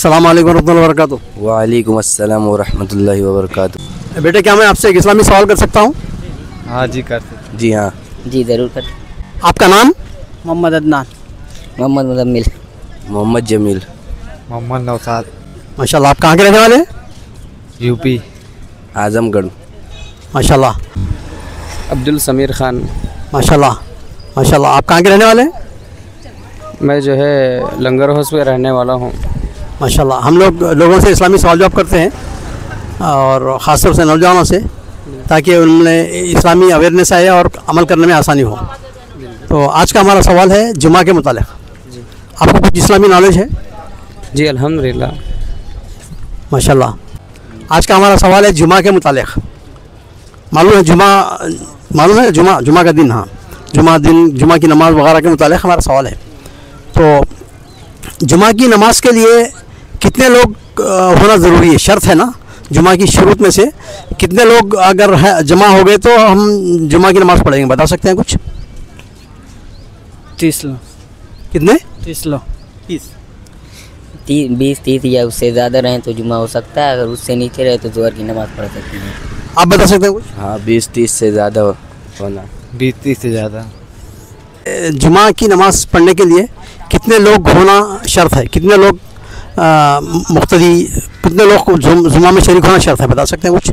अस्सलाम वालेकुम रहमतुल्लाहि व बरकातुहू। वालेकुम अस्सलाम व रहमतुल्लाहि व बरकातुहू। बेटे, क्या मैं आपसे एक इस्लामी सवाल कर सकता हूँ? हाँ जी, कर सकते। जी हाँ। जी ज़रूर कर। आपका नाम? मोहम्मद अदनान। मोहम्मद मुजम्मिल। मोहम्मद जमील। मोहम्मद नौसाद। माशाल्लाह। आप कहाँ के रहने वाले हैं? यूपी आजमगढ़। माशाल्लाह अब्दुल समीर ख़ान। माशाल्लाह माशाल्लाह। आप कहाँ के रहने वाले हैं? मैं जो है लंगर हाउस में रहने वाला हूँ। माशाल्लाह। हम लोगों से इस्लामी सवाल जवाब करते हैं और ख़ासतौर से नौजवानों से, ताकि उनमें इस्लामी अवेयरनेस आए और अमल करने में आसानी हो। तो आज का हमारा सवाल है जुमा के मुतालिक। आपको कुछ इस्लामी नॉलेज है? जी अल्हम्दुलिल्लाह। माशाल्लाह। आज का हमारा सवाल है जुमा के मुतालिक। मालूम है जुमा का दिन? हाँ, जुमा की नमाज़ वगैरह के मुतालिक हमारा सवाल है। तो जुमा की नमाज के लिए कितने लोग होना ज़रूरी है? शर्त है ना जुमा की शुरूत में से कितने लोग अगर है जमा हो गए तो हम जुमा की नमाज़ पढ़ेंगे? बता सकते हैं कुछ? 30 लोग। कितने? 30 लोग। 20 30 या उससे ज़्यादा रहें तो जुमा हो सकता है, अगर उससे नीचे रहे तो ज़ोहर की नमाज़ पढ़ सकते हैं। आप बता सकते हैं कुछ? हाँ, 20-30 से ज़्यादा होना। 20-30 से ज़्यादा। जुमा की नमाज़ पढ़ने के लिए कितने लोग होना शर्त है? कितने लोग मुक्तदी, कितने लोग को जुमा में शरीक होना शर्त है? बता सकते हैं कुछ?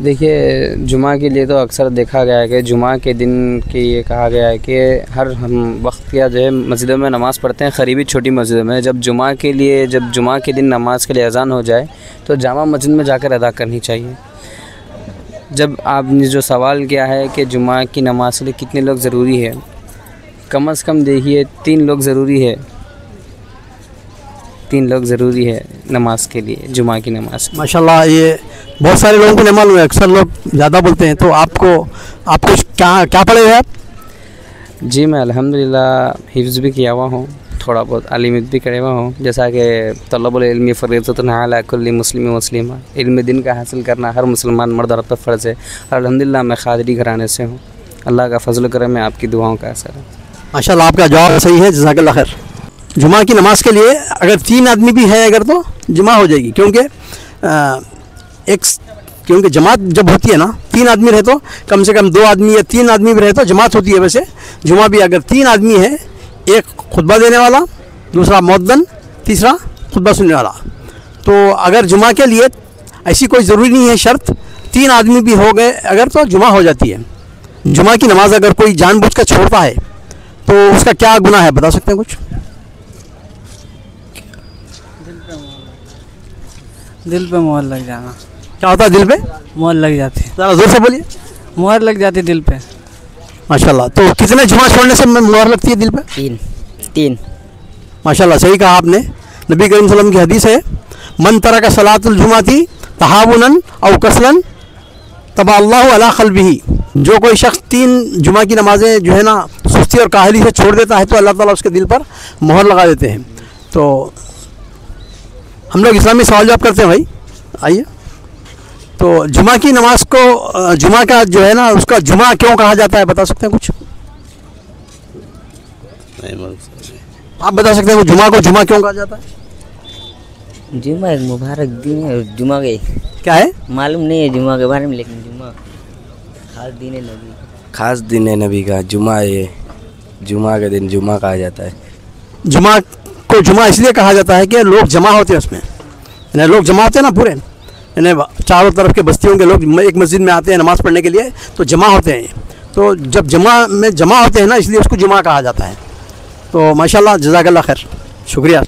देखिए, जुमा के लिए तो अक्सर देखा गया है कि जुमा के दिन की ये कहा गया है कि हर हम वक्त या जो है मस्जिदों में नमाज़ पढ़ते हैं, करीबी छोटी मस्जिदों में। जब जुमा के दिन नमाज के लिए अज़ान हो जाए तो जामा मस्जिद में जाकर अदा करनी चाहिए। जब आपने जो सवाल किया है कि जुमा की नमाज के लिए कितने लोग ज़रूरी है, कम से कम देखिए 3 लोग ज़रूरी है। 3 लोग ज़रूरी है नमाज के लिए, जुमा की नमाज। माशाल्लाह। ये बहुत सारे लोगों को नहीं मालूम है, अक्सर लोग ज़्यादा बोलते हैं। तो आपको क्या पढ़े हैं आप? जी मैं अल्हम्दुलिल्लाह हिफ्ज़ भी किया हुआ हूँ, थोड़ा बहुत आलिमियत भी करे हुआ हूँ। जैसा कि तलबुल इल्मी फ़रीज़तुन अला कुल्ली मुस्लिम व मुस्लिमा, इल्म दिन का हासिल करना हर मुसलमान मर्द औरत पर फ़र्ज़ है। और अल्हम्दुलिल्लाह मैं क़ादरी घराने से हूँ। अल्लाह का फ़ज़ल करम है, आपकी दुआओं का असर है। माशाल्लाह। आपका जवाब सही है, जज़ाकल्लाह खैर। जुमा की नमाज़ के लिए अगर 3 आदमी भी है अगर तो जुमा हो जाएगी, क्योंकि जमात जब होती है ना 3 आदमी रहे तो कम से कम 2 आदमी या 3 आदमी भी रहे तो जमात होती है। वैसे जुमा भी अगर 3 आदमी है, एक खुतबा देने वाला, दूसरा मुअद्दिन, तीसरा खुतबा सुनने वाला, तो अगर जुमा के लिए ऐसी कोई ज़रूरी नहीं है शर्त, 3 आदमी भी हो गए अगर तो जुमा हो जाती है। जुमा की नमाज़ अगर कोई जानबूझकर छोड़ता है तो उसका क्या गुनाह है? बता सकते हैं कुछ? दिल पे मोहर लग जाना। क्या होता है दिल पे? मोहर लग जाती है। ज़रा ज़ोर से बोलिए। मोहर लग जाती है दिल पे। माशाल्लाह। तो कितने जुमा छोड़ने से मुहर लगती है दिल पे? 3। माशाल्लाह, सही कहा आपने। नबी करीम सल्लल्लाहु अलैहि वसल्लम की हदीस है, मन तरका सलातुल जुमाती तहावुनन औ कसलन तबा अल्लाहु अला क़ल्बिही। जो कोई शख्स 3 जुमा की नमाज़ें जो है ना सुस्ती और काहली से छोड़ देता है तो अल्लाह ताला उसके दिल पर मोहर लगा देते हैं। तो हम लोग इस्लामी सवाल जवाब करते हैं भाई, आइए। तो जुमा की नमाज को, जुमा का जो है ना उसका जुमा क्यों कहा जाता है? बता सकते हैं कुछ? आप बता सकते हैं जुमा को जुमा क्यों कहा जाता है? जुमा एक मुबारक दिन है। जुमा के क्या है मालूम नहीं है जुमा के बारे में, लेकिन जुमा ख़ास दिन है नबी का। जुमा ये जुमा के दिन जुमा कहा जाता है। जुमा को जुमा इसलिए कहा जाता है कि लोग जमा होते हैं उसमें, यानी लोग जमा होते हैं ना पूरे, यानी चारों तरफ के बस्तियों के लोग एक मस्जिद में आते हैं नमाज़ पढ़ने के लिए, तो जमा होते हैं। तो जब जमा होते हैं ना, इसलिए उसको जुमा कहा जाता है। तो माशाल्लाह, जज़ाकल्लाह खैर, शुक्रिया।